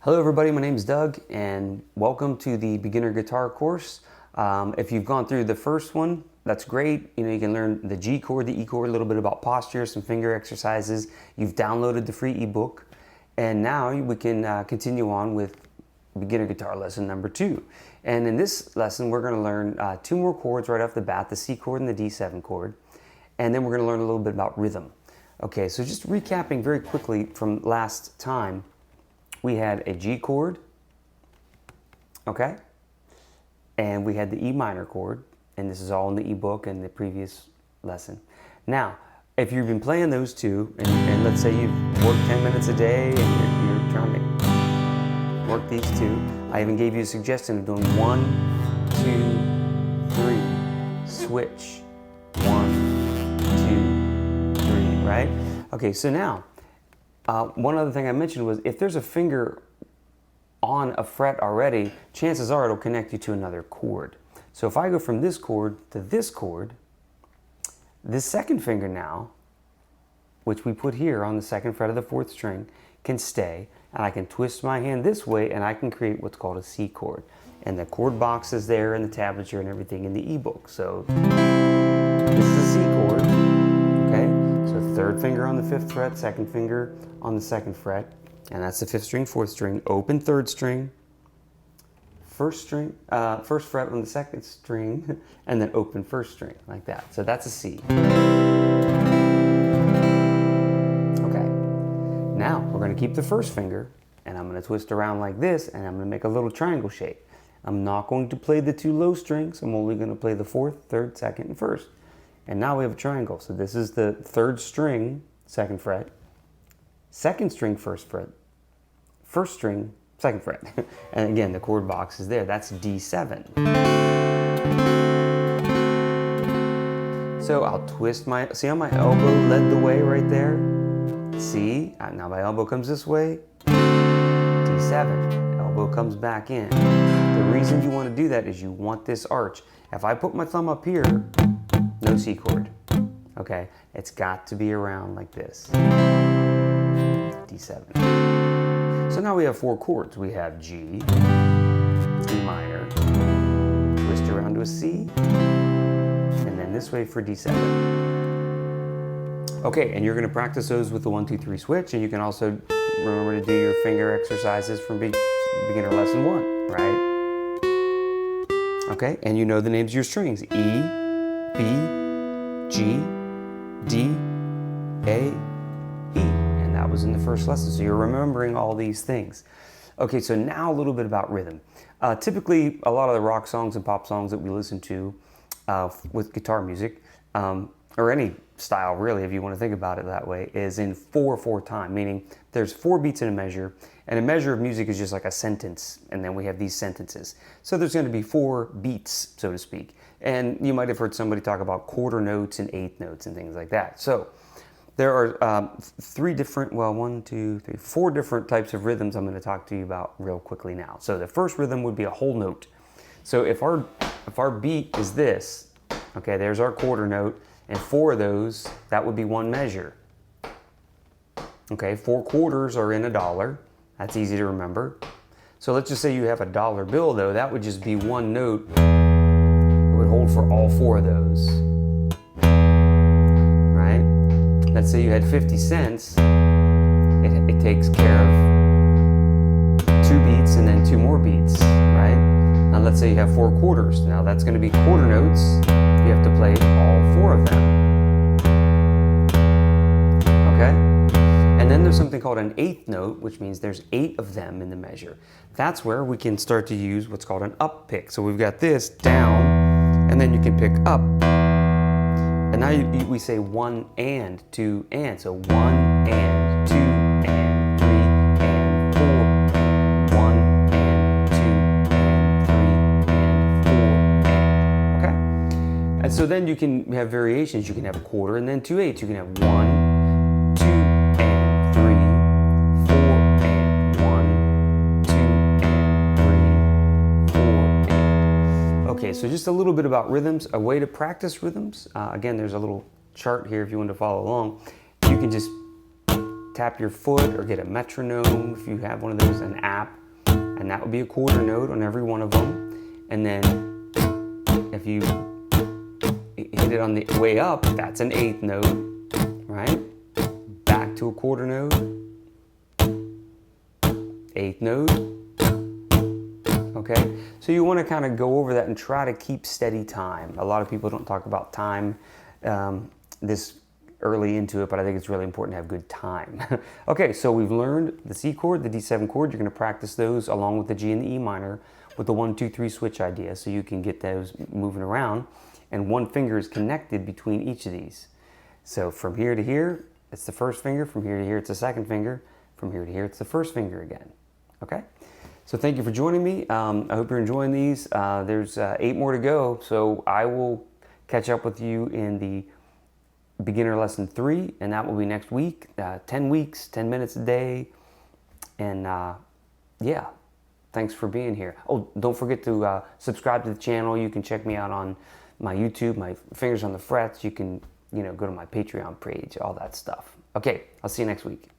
Hello everybody, my name is Doug and welcome to the beginner guitar course. If you've gone through the first one, that's great. You can learn the G chord, the E chord, a little bit about posture, some finger exercises. You've downloaded the free ebook, and now we can continue on with beginner guitar lesson number 2. And in this lesson, we're going to learn 2 more chords right off the bat, the C chord and the D7 chord. And then we're going to learn a little bit about rhythm. Okay, so just recapping very quickly from last time, we had a G chord, okay? And we had the E minor chord, and this is all in the ebook and the previous lesson. Now, if you've been playing those two, and let's say you've worked 10 minutes a day and you're trying to work these two, I even gave you a suggestion of doing 1, 2, 3, switch, 1, 2, 3, right? Okay, so now, one other thing I mentioned was if there's a finger on a fret already, chances are it'll connect you to another chord. So if I go from this chord to this chord, this second finger now, which we put here on the 2nd fret of the 4th string, can stay, and I can twist my hand this way and I can create what's called a C chord. And the chord box is there and the tablature and everything in the ebook. So this is a C chord, okay? So 3rd finger on the 5th fret, 2nd finger on the 2nd fret, and that's the 5th string, 4th string, open 3rd string, 1st fret on the 2nd string, and then open 1st string, like that. So that's a C. Okay, now we're going to keep the 1st finger, and I'm going to twist around like this, and I'm going to make a little triangle shape. I'm not going to play the 2 low strings, I'm only going to play the 4th, 3rd, 2nd, and 1st. And now we have a triangle. So this is the 3rd string, 2nd fret, 2nd string, 1st fret, 1st string, 2nd fret. And again, the chord box is there. That's D7. So I'll twist my, see how my elbow led the way right there? See, now my elbow comes this way, D7, elbow comes back in. The reason you want to do that is you want this arch. If I put my thumb up here, no C chord, okay? It's got to be around like this, D7. So now we have 4 chords. We have G, E minor, twist around to a C, and then this way for D7. Okay, and you're gonna practice those with the 1, 2, 3 switch, and you can also remember to do your finger exercises from beginner lesson 1, right? Okay, and you know the names of your strings, E, B, G, D, A, E. And that was in the first lesson. So you're remembering all these things. Okay, so now a little bit about rhythm. Typically, a lot of the rock songs and pop songs that we listen to with guitar music, or any style really, if you want to think about it that way, is in 4/4 time, meaning there's 4 beats in a measure, and a measure of music is just like a sentence, and then we have these sentences. So there's going to be 4 beats, so to speak. And you might have heard somebody talk about quarter notes and 8th notes and things like that. So there are 4 different types of rhythms I'm going to talk to you about real quickly now. So the first rhythm would be a whole note. So if our beat is this, okay, there's our quarter note, and 4 of those, that would be 1 measure. Okay, 4 quarters are in $1. That's easy to remember. So let's just say you have a $1 bill though, that would just be 1 note. It would hold for all 4 of those. Right? Let's say you had 50 cents. It takes care of 2 beats and then 2 more beats, right? Now let's say you have 4 quarters. Now that's going to be quarter notes. You have to play all 4 of them. Okay? And then there's something called an 8th note, which means there's 8 of them in the measure. That's where we can start to use what's called an up pick. So we've got this down, and then you can pick up. And now we say 1 and 2 and. So 1 and 2 and 3 and 4 and 1 and 2 and 3 and 4 and. Okay? And so then you can have variations. You can have a quarter and then 2 eighths. You can have 1, 2 and 3, 4 and 1, 2 and 3, 4 and. Okay, so just a little bit about rhythms, a way to practice rhythms. Again, there's a little chart here if you want to follow along. You can just tap your foot or get a metronome if you have one of those, an app, and that would be a quarter note on every one of them. And then if you hit it on the way up, that's an eighth note, right? Back to a quarter note, eighth note. Okay, so you want to kind of go over that and try to keep steady time. A lot of people don't talk about time this early into it, but I think it's really important to have good time. Okay, so we've learned the C chord, the D7 chord. You're going to practice those along with the G and the E minor with the 1, 2, 3 switch idea, so you can get those moving around. And one finger is connected between each of these. So from here to here, it's the first finger. From here to here, it's the second finger. From here to here, it's the first finger again. Okay? So thank you for joining me. I hope you're enjoying these. There's 8 more to go, so I will catch up with you in the beginner lesson 3, and that will be next week. 10 weeks, 10 minutes a day. And yeah, thanks for being here. Oh, don't forget to subscribe to the channel. You can check me out on my YouTube, my Fingers on the Frets. You can, go to my Patreon page, all that stuff. Okay, I'll see you next week.